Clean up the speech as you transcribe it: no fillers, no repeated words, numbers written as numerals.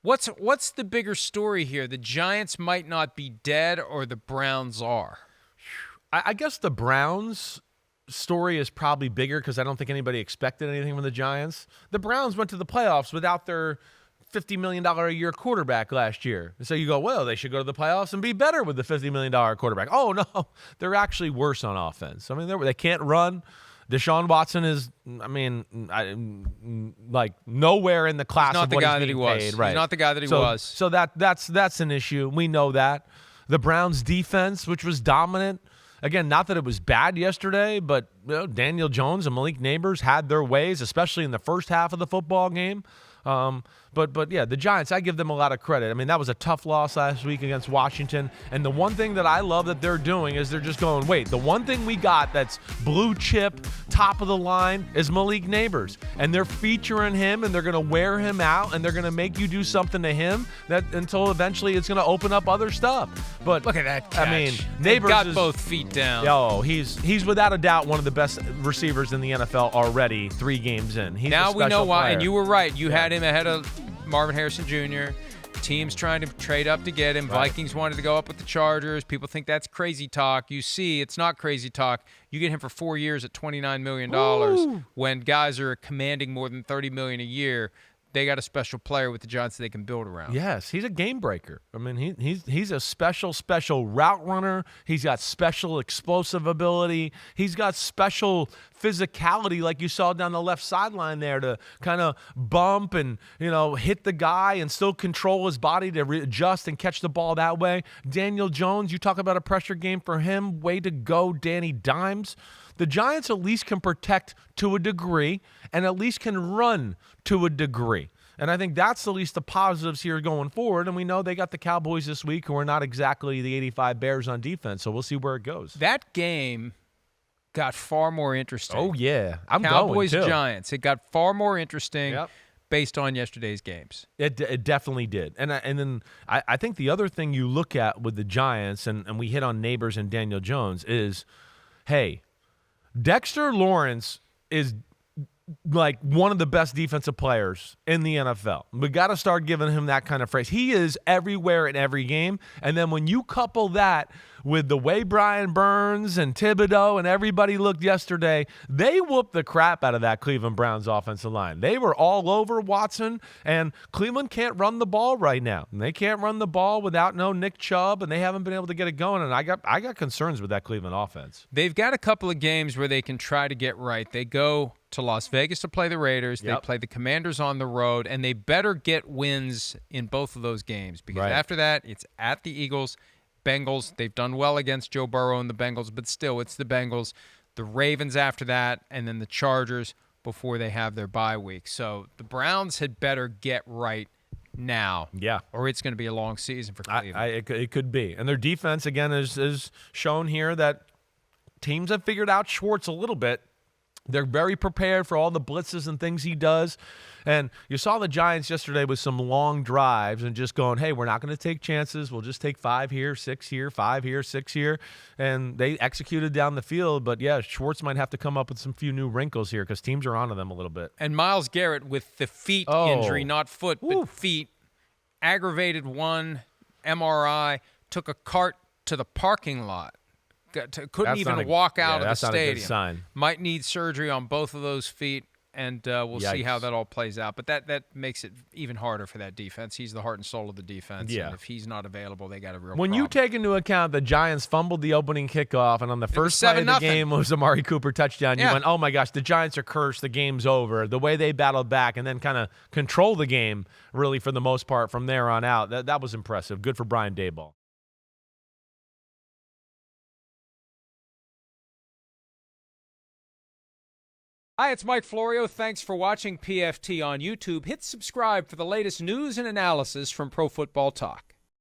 What's the bigger story here? The Giants might not be dead, or the Browns are? I guess the Browns story is probably bigger because I don't think anybody expected anything from the Giants. The Browns went to the playoffs without their $50 million a year quarterback last year. So you go, well, they should go to the playoffs and be better with the $50 million quarterback. Oh, no, they're actually worse on offense. I mean, they can't run. Deshaun Watson is, like nowhere in the class of what he's being paid. Right. He's not the guy that he was. So that's an issue. We know that. The Browns' defense, which was dominant, again, not that it was bad yesterday, but Daniel Jones and Malik Neighbors had their ways, especially in the first half of the football game. But yeah, the Giants, I give them a lot of credit. I mean, that was a tough loss last week against Washington. And the one thing that I love that they're doing is they're just going, wait, the one thing we got that's blue chip, top of the line is Malik Neighbors. And they're featuring him, and they're going to wear him out, and they're going to make you do something to him that until eventually it's going to open up other stuff. But look at that catch. I mean, Neighbors got both feet down. Oh, he's without a doubt one of the best receivers in the NFL already 3 games in. He's now a special we know why, player. and you were right. You had him ahead of Marvin Harrison Jr. Teams trying to trade up to get him. Right. Vikings wanted to go up with the Chargers. People think that's crazy talk. You see, it's not crazy talk. You get him for 4 years at $29 million. Ooh. When guys are commanding more than $30 million a year. They got a special player with the Giants that they can build around. Yes, he's a game breaker. I mean, he's a special route runner. He's got special explosive ability. He's got special physicality, like you saw down the left sideline there, to kind of bump and hit the guy and still control his body to adjust and catch the ball that way. Daniel Jones, you talk about a pressure game for him. Way to go, Danny Dimes. The Giants at least can protect to a degree and at least can run to a degree. And I think that's at least the positives here going forward. And we know they got the Cowboys this week, who are not exactly the 85 Bears on defense, so we'll see where it goes. That game got far more interesting. Oh, yeah. I'm Cowboys, going, too. Giants. It got far more interesting. Yep. Based on yesterday's games. It definitely did. And then I think the other thing you look at with the Giants, and we hit on Neighbors and Daniel Jones, is, hey, Dexter Lawrence is like one of the best defensive players in the NFL. We got to start giving him that kind of phrase. He is everywhere in every game. And then when you couple that with the way Brian Burns and Thibodeau and everybody looked yesterday, they whooped the crap out of that Cleveland Browns offensive line. They were all over Watson, and Cleveland can't run the ball right now. And they can't run the ball without no Nick Chubb, and they haven't been able to get it going. And I got concerns with that Cleveland offense. They've got a couple of games where they can try to get right. They go to Las Vegas to play the Raiders. Yep. They play the Commanders on the road, and they better get wins in both of those games, because after that, it's at the Eagles, Bengals. They've done well against Joe Burrow and the Bengals, but still, it's the Bengals. The Ravens after that, and then the Chargers before they have their bye week. So the Browns had better get right now. Yeah. Or it's going to be a long season for Cleveland. It could be. And their defense, again, is shown here that teams have figured out Schwartz a little bit. They're very prepared for all the blitzes and things he does. And you saw the Giants yesterday with some long drives and just going, hey, we're not going to take chances. We'll just take 5 here, 6 here, 5 here, 6 here. And they executed down the field. But, yeah, Schwartz might have to come up with some few new wrinkles here because teams are onto them a little bit. And Myles Garrett with the feet injury, not foot, but feet, aggravated one MRI, took a cart to the parking lot. Couldn't even walk out of the stadium. Not a good sign. Might need surgery on both of those feet, and we'll see how that all plays out. But that makes it even harder for that defense. He's the heart and soul of the defense. Yeah. And if he's not available, they got a real When problem. you take into account the Giants fumbled the opening kickoff, and on the first play of the game was Amari Cooper touchdown, you went, oh, my gosh, the Giants are cursed. The game's over. The way they battled back and then kind of control the game, really, for the most part, from there on out, that was impressive. Good for Brian Daboll. Hi, it's Mike Florio. Thanks for watching PFT on YouTube. Hit subscribe for the latest news and analysis from Pro Football Talk.